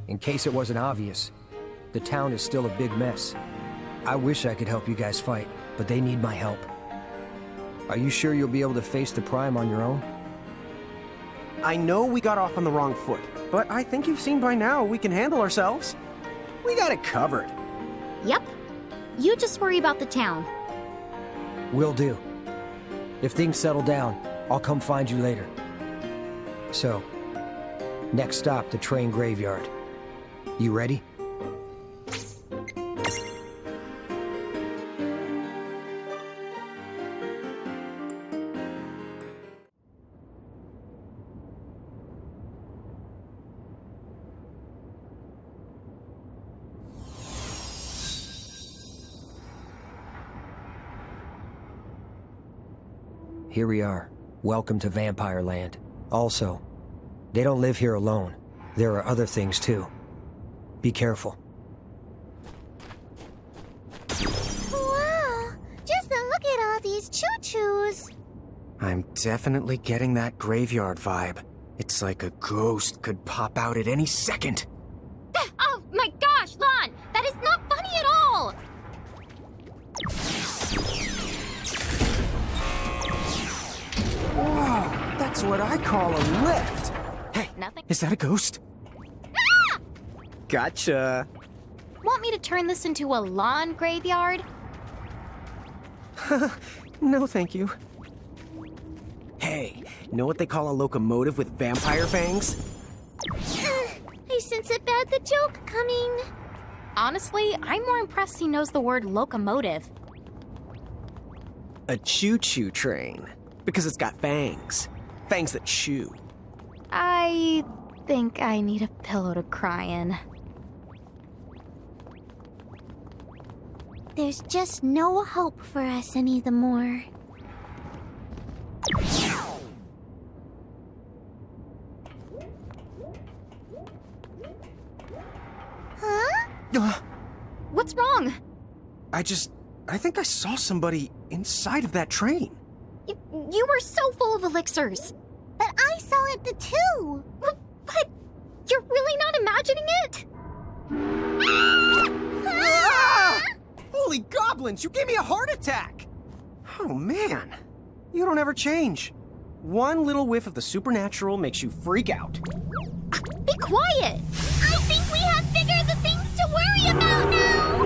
in case it wasn't obvious, the town is still a big mess. I wish I could help you guys fight, but they need my help. Are you sure you'll be able to face the Prime on your own? I know we got off on the wrong foot, but I think you've seen by now we can handle ourselves. We got it covered. Yep. You just worry about the town. Will do. If things settle down, I'll come find you later. So, next stop, the train graveyard. You ready? Here we are. Welcome to Vampire Land. Also, they don't live here alone. There are other things too. Be careful. Wow! Just look at all these choo-choos. I'm definitely getting that graveyard vibe. It's like a ghost could pop out at any second. Oh my gosh, Lann! That is not funny at all! Whoa, that's what I call a lift. Hey, Nothing? is that a ghost? Ah! Gotcha. Want me to turn this into a lawn graveyard? No, thank you. Hey, know what they call a locomotive with vampire fangs? I sense a bad the joke coming. Honestly, I'm more impressed he knows the word locomotive. A choo-choo train. Because it's got fangs. Fangs that chew. I think I need a pillow to cry in. There's just no hope for us any the more. Huh? What's wrong? I think I saw somebody inside of that train. You were so full of elixirs. But I saw it too. But you're really not imagining it? Ah! Holy goblins, you gave me a heart attack! Oh man, you don't ever change. One little whiff of the supernatural makes you freak out. Be quiet! I think we have bigger the things to worry about now!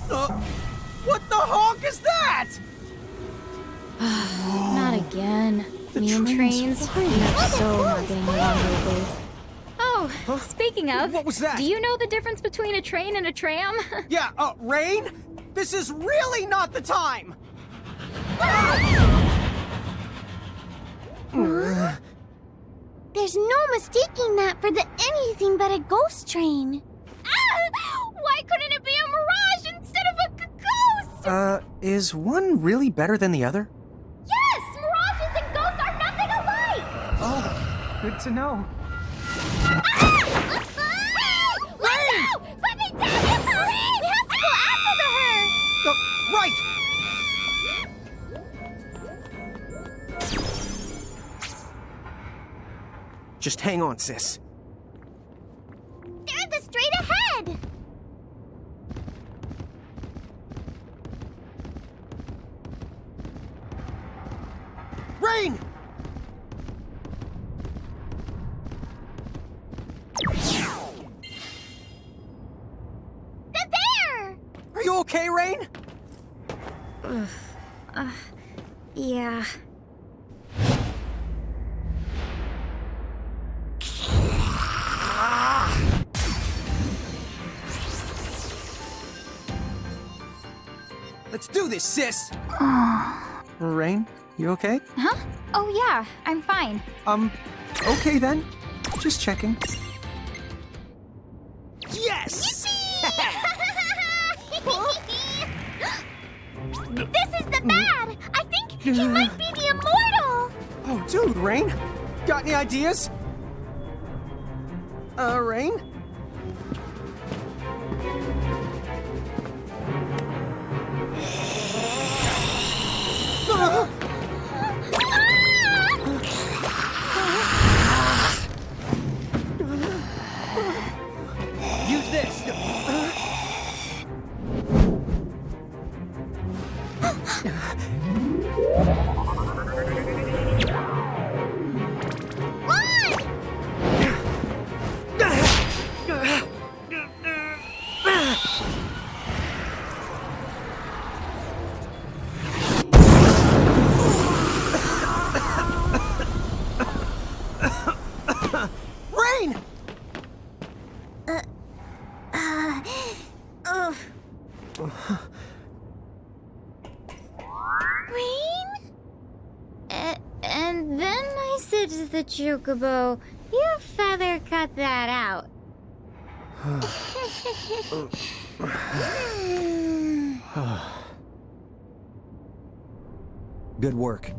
Huh? What the honk is that? Not again. The Me and train's trains, flying. we are so not getting along lately. Oh, speaking of, What was that? do you know the difference between a train and a tram? Yeah, Reynn? This is really not the time! There's no mistaking that for anything but a ghost train. Why couldn't it be a mirage instead of a ghost? Is one really better than the other? Yes! Mirages and ghosts are nothing alike! Oh, good to know. Let go! Put me down! Hurry! We have to go after her! Right! Just hang on, sis. They're straight ahead! Reynn! They're there! Are you okay, Reynn? Yeah. Let's do this, sis! Reynn, you okay? Huh? Oh yeah, I'm fine. Okay then. Just checking. Yes! This is the bad! I think he might be the immortal! Oh, dude, Reynn. Got any ideas? Reynn? message the chocobo. You feather cut that out. Good work.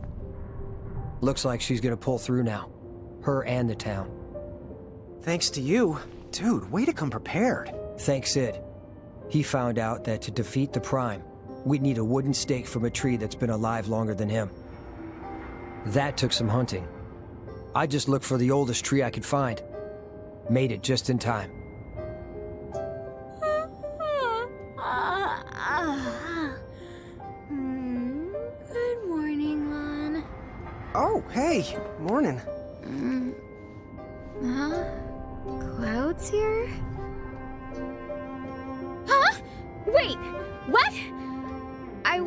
Looks like she's gonna pull through now. Her and the town. Thanks to you. Dude, way to come prepared. Thanks, Sid. He found out that to defeat the Prime, we'd need a wooden stake from a tree that's been alive longer than him. That took some hunting. I just looked for the oldest tree I could find. Made it just in time. Good morning, Lann. Oh, hey. Morning. Huh? Clouds here? Huh? Wait, what? I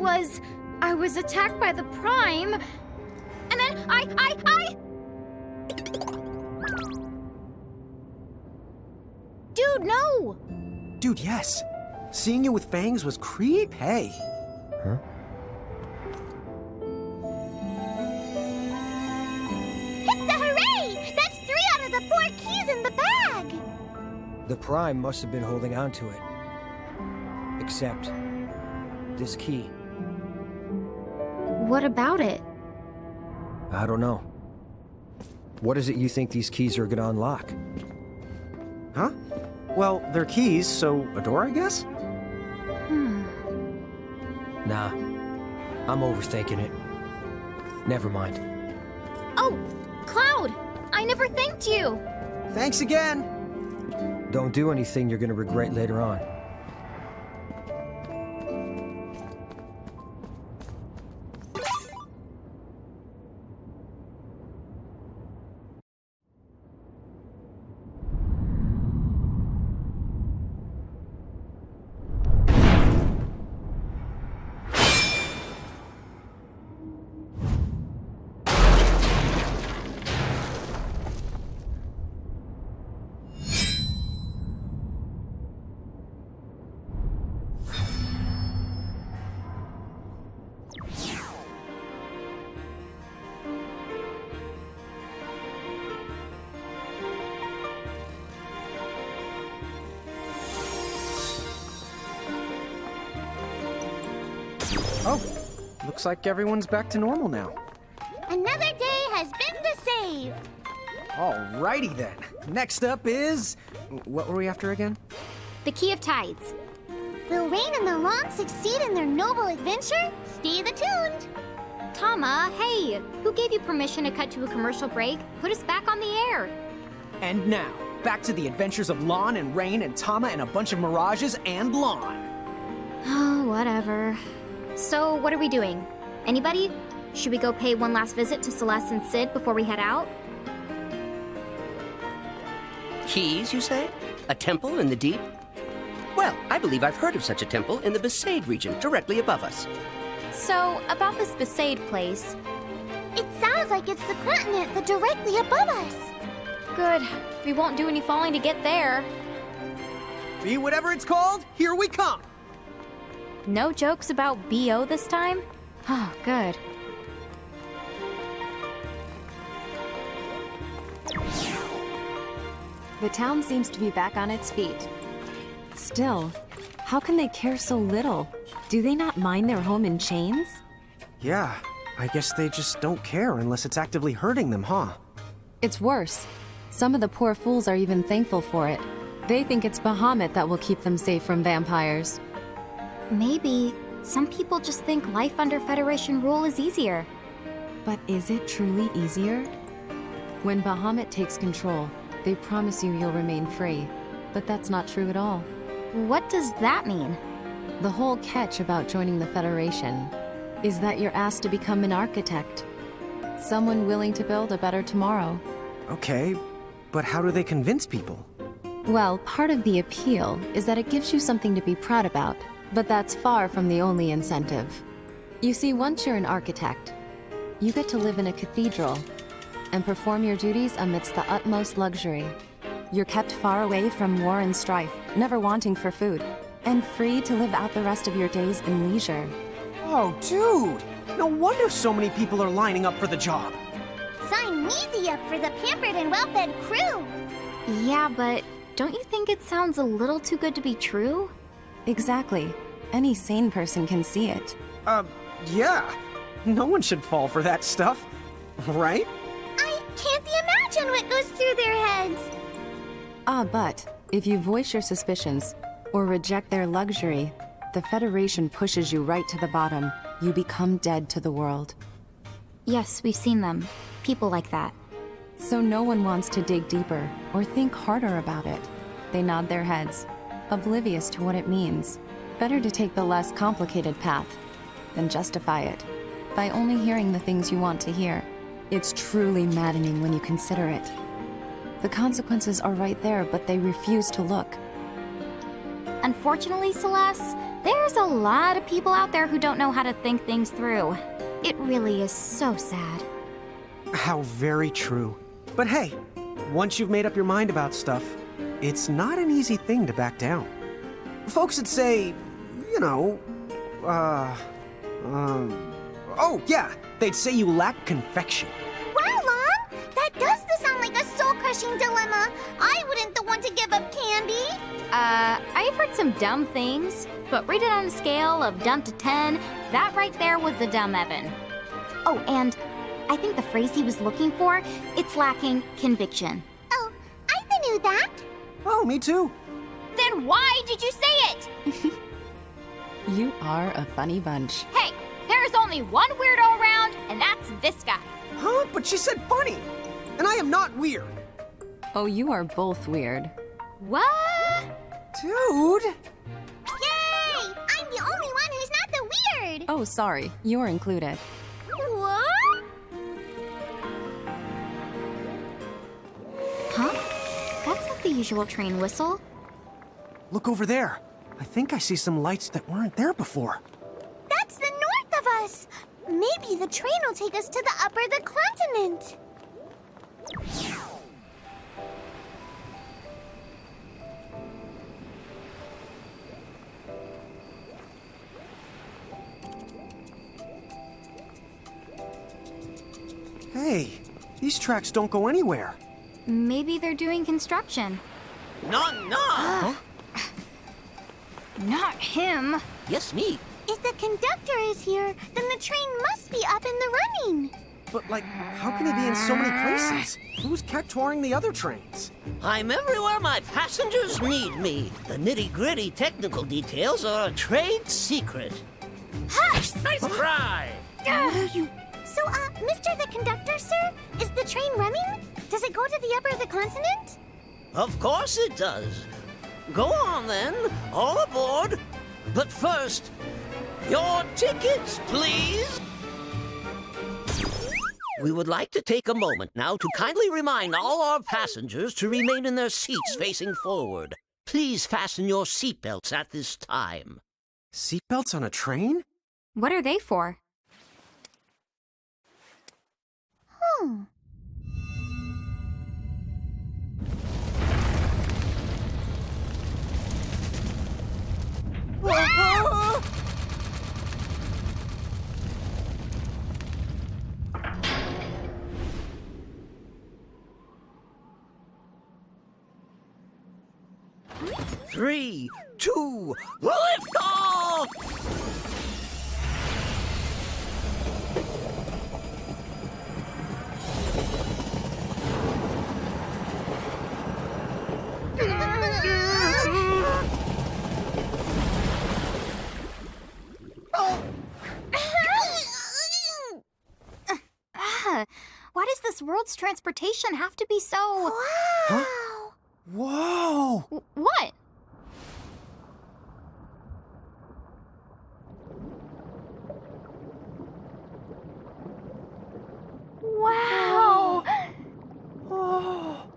was attacked by the Prime, and then I... Dude, no! Dude, yes. Seeing you with fangs was creep. Hey. Huh? Hit the hooray! That's 3 out of the 4 keys in the bag! The Prime must have been holding on to it. Except this key. What about it? I don't know. What is it you think these keys are gonna unlock? Huh? Well, they're keys, so a door, I guess? Nah. I'm overthinking it. Never mind. Oh, Cloud! I never thanked you! Thanks again! Don't do anything you're gonna regret later on. Oh, looks like everyone's back to normal now. Another day has been the save! Alrighty then. Next up is... What were we after again? The Key of Tides. Will Reynn and the Lann succeed in their noble adventure? Stay tuned! Tama, hey! Who gave you permission to cut to a commercial break? Put us back on the air! And now, back to the adventures of Lann and Reynn and Tama and a bunch of Mirages and Lann. Oh, whatever. So, what are we doing? Anybody? Should we go pay one last visit to Celeste and Sid before we head out? Keys, you say? A temple in the deep? Well, I believe I've heard of such a temple in the Besaid region, directly above us. So, about this Besaid place... It sounds like it's the continent that's directly above us. Good. We won't do any falling to get there. Be whatever it's called, here we come! No jokes about BO this time? Oh, good. The town seems to be back on its feet. Still, how can they care so little? Do they not mind their home in chains? Yeah, I guess they just don't care unless it's actively hurting them, huh? It's worse. Some of the poor fools are even thankful for it. They think it's Bahamut that will keep them safe from vampires. Maybe some people just think life under Federation rule is easier. But is it truly easier? When Bahamut takes control, they promise you you'll remain free. But that's not true at all. What does that mean? The whole catch about joining the Federation is that you're asked to become an architect. Someone willing to build a better tomorrow. Okay, but how do they convince people? Well, part of the appeal is that it gives you something to be proud about. But that's far from the only incentive. You see, once you're an architect, you get to live in a cathedral and perform your duties amidst the utmost luxury. You're kept far away from war and strife, never wanting for food, and free to live out the rest of your days in leisure. Oh, dude! No wonder so many people are lining up for the job. Sign me the up for the pampered and well-fed crew. Yeah, but don't you think it sounds a little too good to be true? Exactly. Any sane person can see it. Yeah. No one should fall for that stuff, right? I can't imagine what goes through their heads. But if you voice your suspicions or reject their luxury, the Federation pushes you right to the bottom. You become dead to the world. Yes, we've seen them. People like that. So no one wants to dig deeper or think harder about it. They nod their heads, oblivious to what it means. Better to take the less complicated path than justify it by only hearing the things you want to hear. It's truly maddening when you consider it. The consequences are right there, but they refuse to look. Unfortunately, Celeste, there's a lot of people out there who don't know how to think things through. It really is so sad. How very true. But hey, once you've made up your mind about stuff, it's not an easy thing to back down. Folks would say, you know, oh yeah, they'd say you lack confection. Wow, Lon! That does sound like a soul-crushing dilemma. I wouldn't the one to give up candy. I've heard some dumb things, but rate it on a scale of dumb to 10, that right there was the dumb Evan. Oh, and I think the phrase he was looking for, it's lacking conviction. Oh, I knew that. Oh, me too. Then why did you say it? You are a funny bunch. Hey, there's only one weirdo around, and that's this guy. Huh? But she said funny. And I am not weird. Oh, you are both weird. What? Dude! Yay! I'm the only one who's not the weird! Oh, sorry. You're included. What? Huh? That's not the usual train whistle. Look over there. I think I see some lights that weren't there before. That's the north of us! Maybe the train will take us to the upper the continent. Hey, these tracks don't go anywhere. Maybe they're doing construction. No! Not him. Yes, me. If the conductor is here, then the train must be up in the running. But, like, how can he be in so many places? Who's touring the other trains? I'm everywhere my passengers need me. The nitty-gritty technical details are a trade secret. Hush! Nice try! So, Mr. the Conductor, sir, is the train running? Does it go to the upper of the continent? Of course it does. Go on, then. All aboard. But first, your tickets, please. We would like to take a moment now to kindly remind all our passengers to remain in their seats facing forward. Please fasten your seatbelts at this time. Seatbelts on a train? What are they for? Hmm. Three, two, lift off! Why does this world's transportation have to be so... Wow! Huh? Whoa! What? Wow! Oh.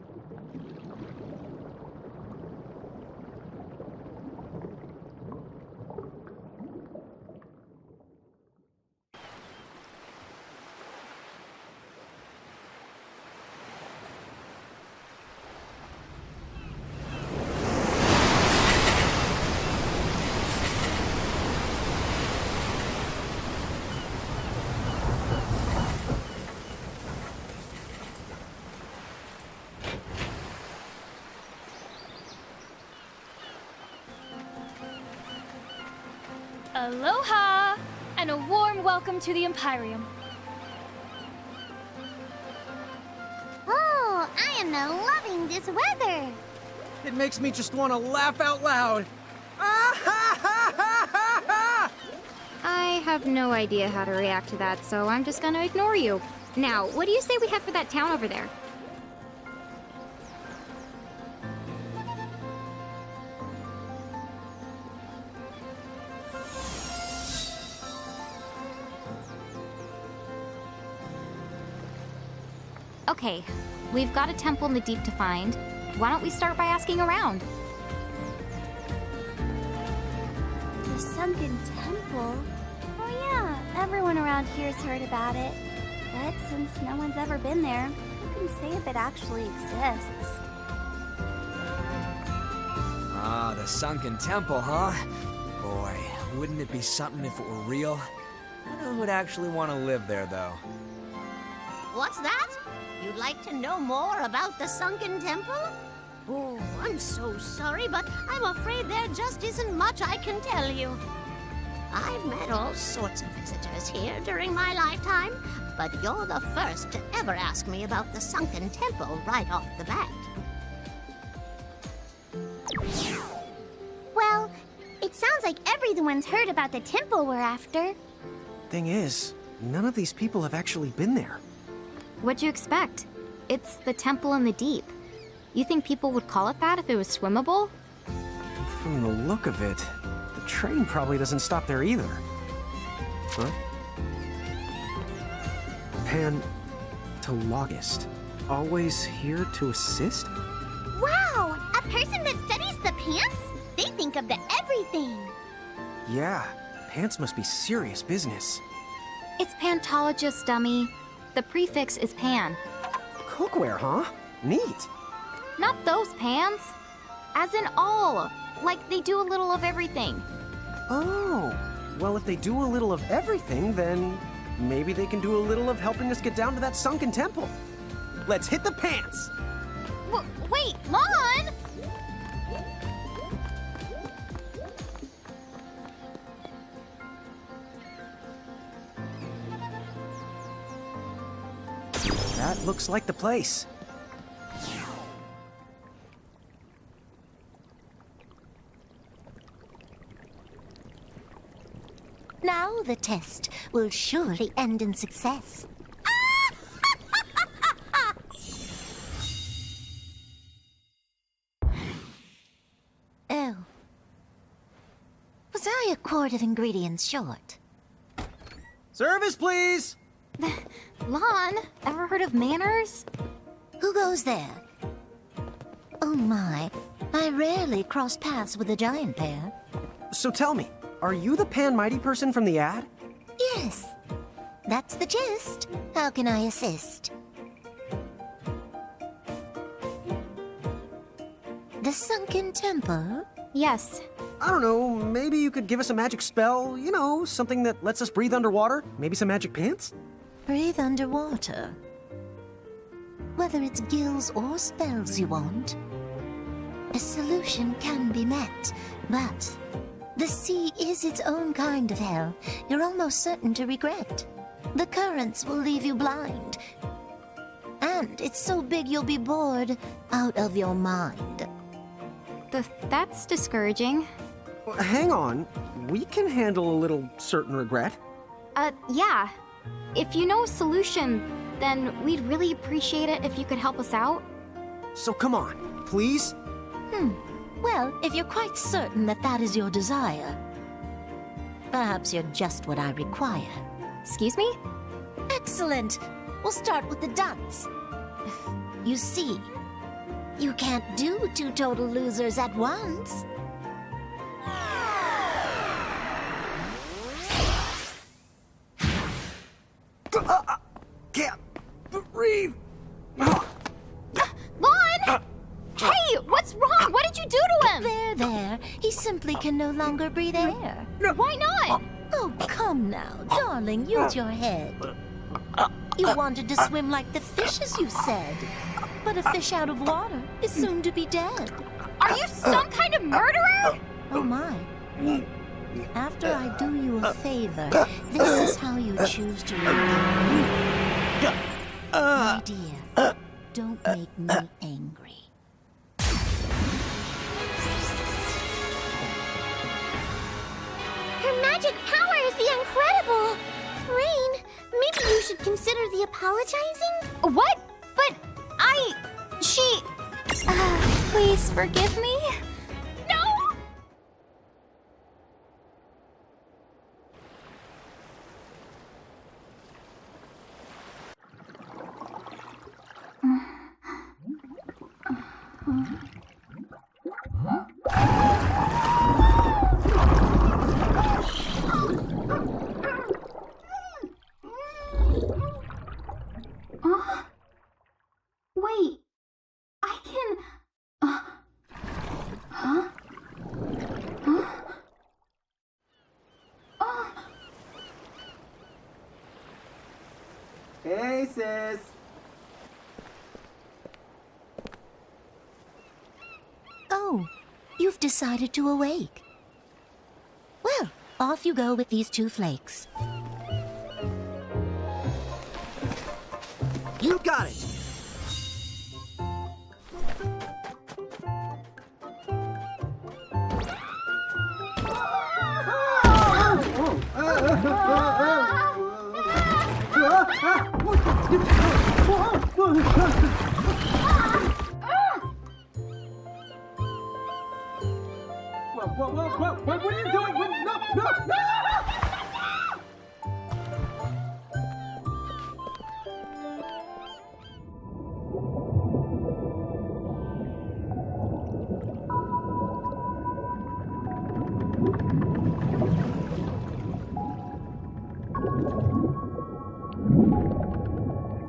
Aloha! And a warm welcome to the Empyreum. Oh, I am loving this weather. It makes me just want to laugh out loud. Ah, ha, ha, ha, ha, ha! I have no idea how to react to that, so I'm just gonna ignore you. Now, what do you say we head for that town over there? Okay, we've got a temple in the deep to find. Why don't we start by asking around? The sunken temple? Oh yeah, everyone around here's heard about it. But since no one's ever been there, who can say if it actually exists? Ah, the sunken temple, huh? Boy, wouldn't it be something if it were real? I wonder who'd actually want to live there, though. What's that? You'd like to know more about the sunken temple? Oh, I'm so sorry, but I'm afraid there just isn't much I can tell you. I've met all sorts of visitors here during my lifetime, but you're the first to ever ask me about the sunken temple right off the bat. Well, it sounds like everyone's heard about the temple we're after. Thing is, none of these people have actually been there. What'd you expect? It's the temple in the deep. You think people would call it that if it was swimmable? From the look of it, the train probably doesn't stop there either. Huh? Pantologist. Always here to assist? Wow! A person that studies the pants? They think of the everything. Yeah, pants must be serious business. It's pantologist, dummy. The prefix is pan. Cookware, huh? Neat. Not those pans. As in all. Like they do a little of everything. Oh, well, if they do a little of everything, then maybe they can do a little of helping us get down to that sunken temple. Let's hit the pants! Wait, Lann! That looks like the place. Now the test will surely end in success. Oh. Was I a quart of ingredients short? Service, please! Lann, ever heard of manners? Who goes there? Oh my, I rarely cross paths with a giant pair. So tell me, are you the Pan Mighty person from the ad? Yes, that's the gist. How can I assist? The sunken temple? Yes. I don't know, maybe you could give us a magic spell, you know, something that lets us breathe underwater? Maybe some magic pants? Breathe underwater. Whether it's gills or spells you want, a solution can be met, but the sea is its own kind of hell you're almost certain to regret. The currents will leave you blind, and it's so big you'll be bored out of your mind. That's discouraging. Well, hang on, we can handle a little certain regret. Yeah. If you know a solution, then we'd really appreciate it if you could help us out. So come on, please? Well, if you're quite certain that that is your desire, perhaps you're just what I require. Excuse me? Excellent! We'll start with the dance. You see, you can't do two total losers at once. Can't breathe! Lann! Hey, what's wrong? What did you do to him? There. He simply can no longer breathe air. Why not? Oh, come now, darling, use your head. You wanted to swim like the fishes, you said. But a fish out of water is soon to be dead. Are you some kind of murderer? Oh my. After I do you a favor, this is how you choose to repay me. My dear, don't make me angry. Her magic power is the incredible! Reynn, maybe you should consider the apologizing? What? But she... please forgive me? No! Wait, I can... Huh? Hey, sis. Oh, you've decided to awake. Well, off you go with these 2 flakes. You got it! Whoa, what are you doing? No!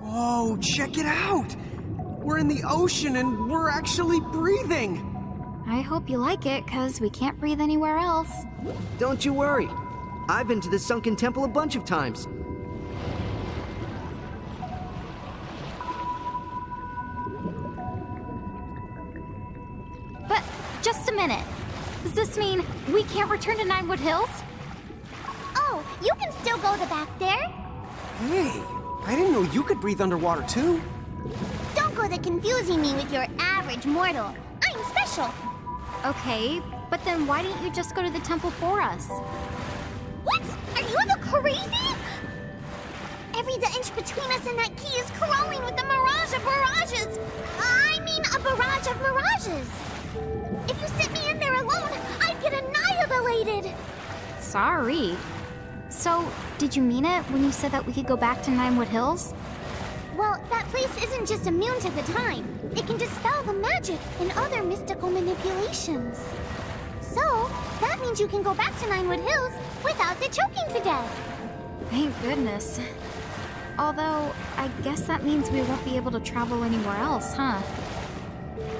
Whoa, check it out! We're in the ocean and we're actually breathing! I hope you like it, because we can't breathe anywhere else. Don't you worry. I've been to the Sunken Temple a bunch of times. But, just a minute. Does this mean we can't return to Ninewood Hills? Oh, you can still go to back there. Hey, I didn't know you could breathe underwater too. Don't go to confusing me with your average mortal. I'm special. Okay, but then why didn't you just go to the temple for us? What? Are you the crazy? Every inch between us and that key is crawling with a mirage of mirages. I mean, a barrage of mirages. If you sit me in there alone, I'd get annihilated. Sorry. So, did you mean it when you said that we could go back to Ninewood Hills? Well, that place isn't just immune to the time. It can dispel the magic and other mystical manipulations. So, that means you can go back to Ninewood Hills without the choking to death. Thank goodness. Although, I guess that means we won't be able to travel anywhere else, huh?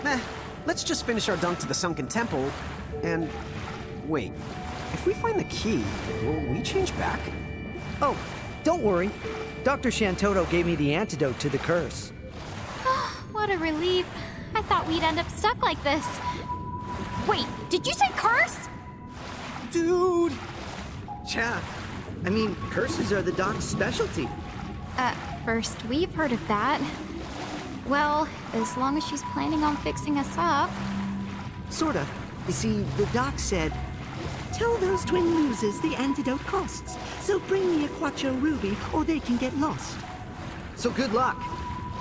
Meh, let's just finish our dunk to the Sunken Temple, and... Wait, if we find the key, will we change back? Oh, don't worry. Dr. Shantoto gave me the antidote to the curse. What a relief. I thought we'd end up stuck like this. Wait, did you say curse? Dude! Yeah, I mean, curses are the doc's specialty. First we've heard of that. Well, as long as she's planning on fixing us up. Sorta. You see, the doc said, tell those twin losers the antidote costs, so bring me a Quattro Ruby or they can get lost. So good luck.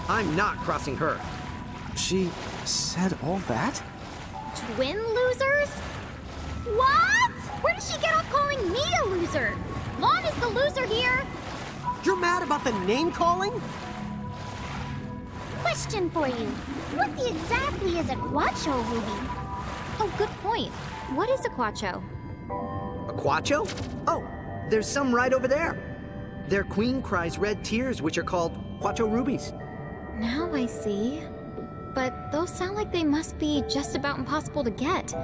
I'm not crossing her. She said all that? Twin losers? What? Where did she get off calling me a loser? Lann is the loser here. You're mad about the name calling? Question for you. What exactly is a Quattro Ruby? Oh, good point. What is a Quattro? A Quattro? Oh, there's some right over there. Their queen cries red tears, which are called Quattro Rubies. Now I see. But those sound like they must be just about impossible to get.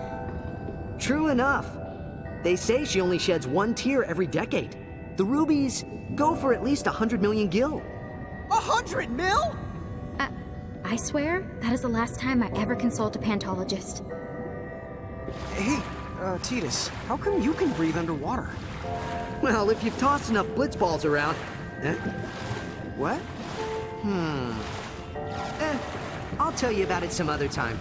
True enough. They say she only sheds 1 tear every decade. The rubies go for at least 100 million gil. 100 mil? I swear, that is the last time I ever consult a pantologist. Hey, Titus, how come you can breathe underwater? Well, if you've tossed enough blitz balls around... What? I'll tell you about it some other time.